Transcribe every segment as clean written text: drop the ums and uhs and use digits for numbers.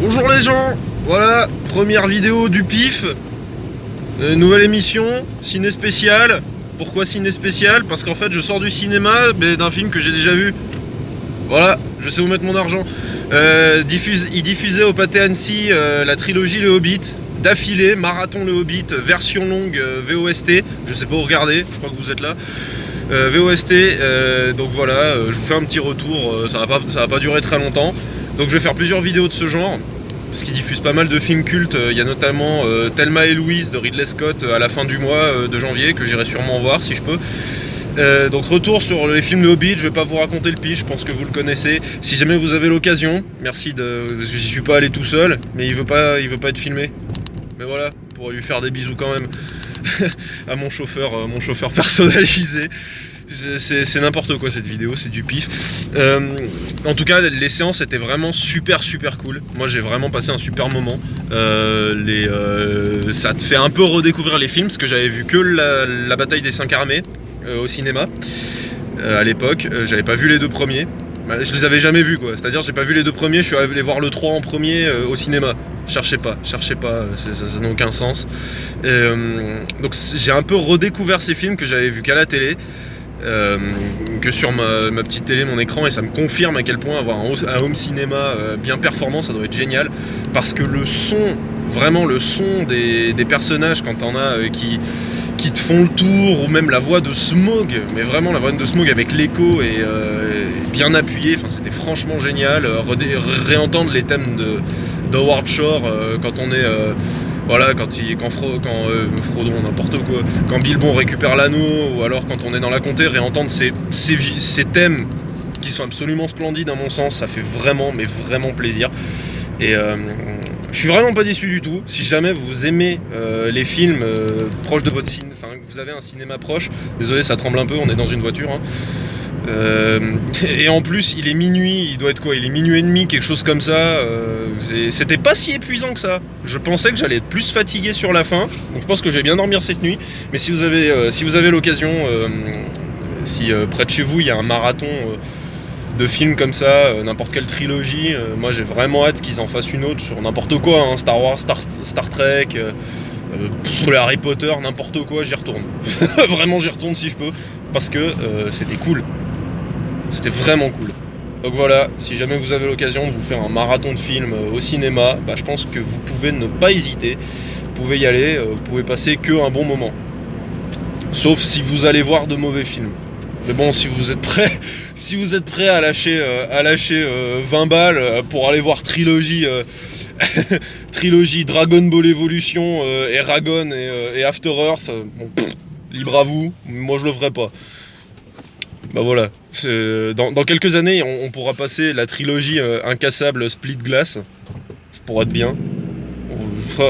Bonjour les gens, voilà, première vidéo du PIF, nouvelle émission, ciné spécial. Pourquoi ciné spécial? Parce qu'en fait je sors du cinéma mais d'un film que j'ai déjà vu. Voilà, je sais où mettre mon argent. Il diffusait au Pâté Annecy la trilogie Le Hobbit, d'affilée, marathon Le Hobbit, version longue VOST, je sais pas où regarder, je crois que vous êtes là. VOST, donc voilà, je vous fais un petit retour, ça va pas durer très longtemps. Donc je vais faire plusieurs vidéos de ce genre, parce qu'il diffuse pas mal de films cultes. Il y a notamment Thelma et Louise de Ridley Scott à la fin du mois de janvier, que j'irai sûrement voir si je peux. Donc retour sur les films de Hobbit, je vais pas vous raconter le pitch, je pense que vous le connaissez. Si jamais vous avez l'occasion, merci de... Parce que j'y suis pas allé tout seul, mais il veut pas être filmé. Mais voilà, pour lui faire des bisous quand même. À mon chauffeur personnalisé. C'est n'importe quoi cette vidéo, c'est du pif. En tout cas, les séances étaient vraiment super cool. Moi j'ai vraiment passé un super moment. Ça te fait un peu redécouvrir les films, parce que j'avais vu que la bataille des 5 armées au cinéma à l'époque. J'avais pas vu les deux premiers. Je les avais jamais vus quoi. C'est-à-dire j'ai pas vu les deux premiers, je suis allé voir le 3 en premier au cinéma. Cherchez pas, ça n'a aucun sens. Donc j'ai un peu redécouvert ces films que j'avais vus qu'à la télé. Que sur ma petite télé, mon écran, et ça me confirme à quel point avoir un home cinéma bien performant, ça doit être génial, parce que le son, vraiment le son des personnages, quand t'en as qui te font le tour, ou même la voix de Smaug, mais vraiment la voix de Smaug avec l'écho et bien appuyé, enfin c'était franchement génial. Réentendre les thèmes d'Howard Shore quand on est voilà, quand Frodon, n'importe quoi, quand Bilbon récupère l'anneau, ou alors quand on est dans la comté, réentendre ces thèmes qui sont absolument splendides à mon sens, ça fait vraiment, mais vraiment plaisir. Et je suis vraiment pas déçu du tout. Si jamais vous aimez les films proches de votre cinéma, enfin que vous avez un cinéma proche, désolé ça tremble un peu, on est dans une voiture, hein. Et en plus il est minuit, il doit être quoi? Il est minuit et demi, quelque chose comme ça. C'était pas si épuisant que ça. Je pensais que j'allais être plus fatigué sur la fin, donc je pense que je vais bien dormir cette nuit. Mais si vous avez l'occasion, si près de chez vous il y a un marathon de films comme ça, n'importe quelle trilogie, moi j'ai vraiment hâte qu'ils en fassent une autre sur n'importe quoi, hein, Star Wars, Star Trek, les Harry Potter, n'importe quoi, j'y retourne. Vraiment j'y retourne si je peux, parce que c'était cool. C'était vraiment cool. Donc voilà, si jamais vous avez l'occasion de vous faire un marathon de films au cinéma, bah, je pense que vous pouvez ne pas hésiter. Vous pouvez y aller, vous pouvez passer que un bon moment. Sauf si vous allez voir de mauvais films. Mais bon, si vous êtes prêt à lâcher 20 balles pour aller voir trilogie Dragon Ball Evolution, Eragon et After Earth, bon, libre à vous, moi je le ferai pas. Bah voilà, dans quelques années on pourra passer la trilogie incassable Split Glass, ça pourra être bien.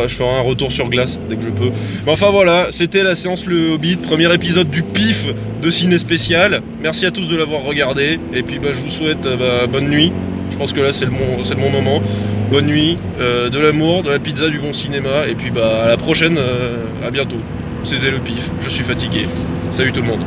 Je ferai un retour sur glace dès que je peux. Mais enfin voilà, c'était la séance Le Hobbit, premier épisode du PIF de ciné spécial. Merci à tous de l'avoir regardé, et puis je vous souhaite bonne nuit. Je pense que là c'est le bon moment. Bonne nuit, de l'amour, de la pizza, du bon cinéma, et puis à la prochaine, à bientôt. C'était le PIF, je suis fatigué. Salut tout le monde.